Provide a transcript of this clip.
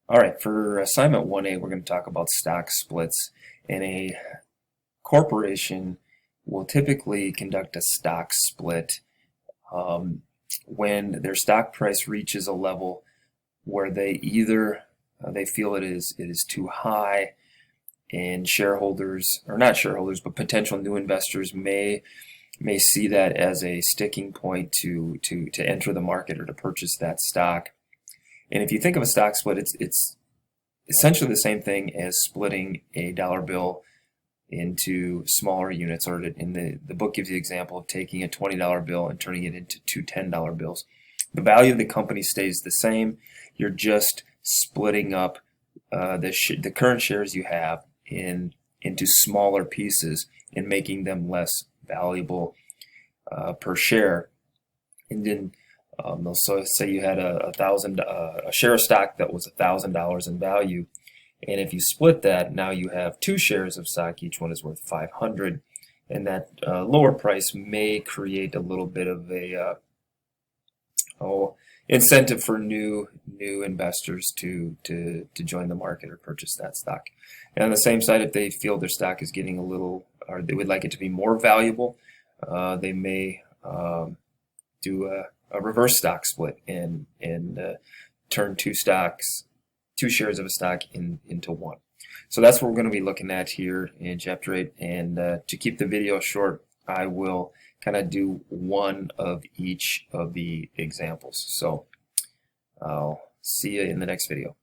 All right, for assignment 1A, we're going to talk about stock splits. And a corporation will typically conduct a stock split when their stock price reaches a level where they either they feel it is too high, and shareholders, or not shareholders, but potential new investors may see that as a sticking point to enter the market or to purchase that stock. And if you think of a stock split, it's essentially the same thing as splitting a dollar bill into smaller units, or in the book gives you the example of taking a $20 bill and turning it into two $10 bills. The value of the company stays the same. You're just splitting up the current shares you have into smaller pieces and making them less valuable per share. And then so say you had a share of stock that was $1,000 in value, and if you split that, now you have two shares of stock. Each one is worth 500, and that lower price may create a little bit of a incentive for new investors to join the market or purchase that stock. And on the same side, if they feel their stock is getting a little, or they would like it to be more valuable, they may do a reverse stock split and turn two shares of a stock into one. So that's what we're going to be looking at here in Chapter 8. And to keep the video short, I will kind of do one of each of the examples. So I'll see you in the next video.